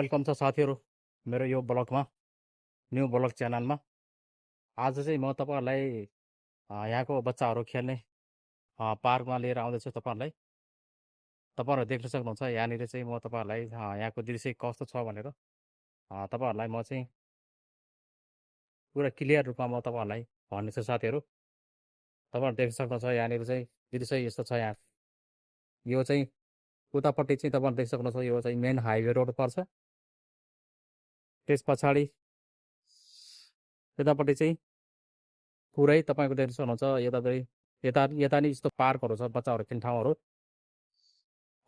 Welcome छ साथीहरू मेरो यो ब्लगमा, न्यू ब्लग च्यानलमा। आज चाहिँ म तपाईँहरूलाई यहाँको बच्चाहरू खेल्ने पार्कमा लिएर आउँदैछु तपाईँहरूलाई। तपाईँहरू देख्न सक्नुहुन्छ यहाँनिर चाहिँ म तपाईँहरूलाई यहाँको दृश्य कस्तो छ भनेर तपाईँहरूलाई म चाहिँ पुरा क्लियर रूपमा म तपाईँहरूलाई भन्नेछु साथीहरू। तपाईँहरू देख्न सक्नुहुन्छ यहाँनिर चाहिँ दृश्य यस्तो छ। यहाँ यो चाहिँ उतापट्टि चाहिँ तपाईँहरू देख्न सक्नुहुन्छ यो चाहिँ मेन हाइवे रोड पर्छ। त्यस पछाडि यतापट्टि चाहिँ पुरै तपाईँको देख्न सक्नुहुन्छ यतापट्टि यता नि यस्तो पार्कहरू छ, बच्चाहरू खेल्ने ठाउँहरू।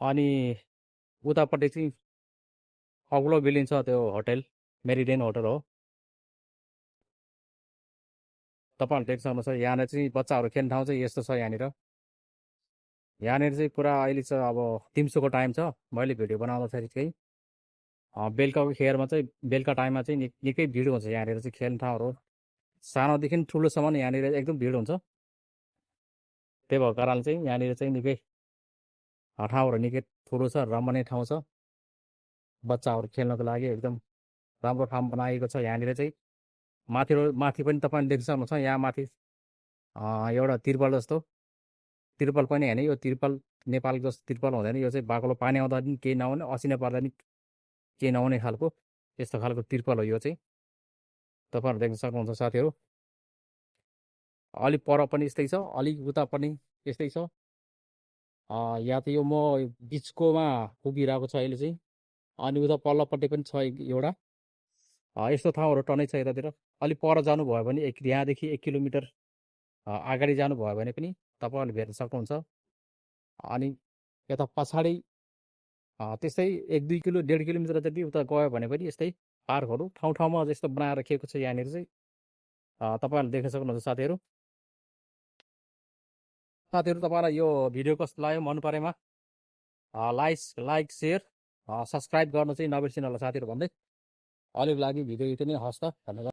अनि उतापट्टि चाहिँ अग्लो बिल्डिङ छ, त्यो होटल मेरिडियन होटल हो। तपाईँहरूले देख्न सक्नुहुन्छ यहाँनिर चाहिँ बच्चाहरू खेल्ने ठाउँ चाहिँ यस्तो छ। यहाँनिर चाहिँ पुरा अहिले चाहिँ अब दिउँसोको टाइम छ। मैले भिडियो बनाउँदाखेरि चाहिँ बेलुकाको खेरमा चाहिँ बेलुका टाइममा चाहिँ निकै भिड हुन्छ। यहाँनिर चाहिँ खेल्ने ठाउँहरू सानोदेखि ठुलोसम्म यहाँनिर एकदम भिड हुन्छ। त्यही भएको कारणले चाहिँ यहाँनिर चाहिँ निकै ठाउँहरू निकै ठुलो छ, रमणीय ठाउँ छ। बच्चाहरू खेल्नको लागि एकदम राम्रो ठाउँ बनाएको छ। यहाँनिर चाहिँ माथि पनि तपाईँले देख्न सक्नुहुन्छ। यहाँ माथि एउटा तिर्पल जस्तो, तिर्पल पनि होइन, यो तिर्पल नेपालको जस्तो तिर्पल हुँदैन। यो चाहिँ बाक्लो पानी आउँदा पनि केही नहुने, असिना पर्दा पनि केही नहुने खालको यस्तो खालको तिर्पल हो यो चाहिँ। तपाईँहरू देख्न सक्नुहुन्छ साथीहरू। अलिक पर पनि यस्तै छ, अलिक उता पनि यस्तै छ। यहाँ त यो म बिचकोमा उभिरहेको छ अहिले चाहिँ। अनि उता पल्लोपट्टि पनि छ एउटा यस्तो ठाउँहरू टनै छ। यतातिर अलिक पर जानुभयो भने यहाँदेखि 1 किलोमिटर अगाडि जानुभयो भने पनि तपाईँहरूले भेट्न सक्नुहुन्छ। अनि यता पछाडि त्यस्तै 1-2 किलो 1.5 किलोमिटर जति उता गयो भने पनि यस्तै पार्कहरू ठाउँ ठाउँमा जस्तो बनाएर राखेको छ। यहाँनिर चाहिँ तपाईँहरूले देख्न सक्नुहुन्छ साथीहरू। तपाईँलाई यो भिडियो कस्तो लाग्यो, मन परेमा लाइक सेयर सब्सक्राइब गर्न चाहिँ नबिर्सिनु होला साथीहरू भन्दै अलिक लागि भिडियो यति नै। हस् त, धन्यवाद।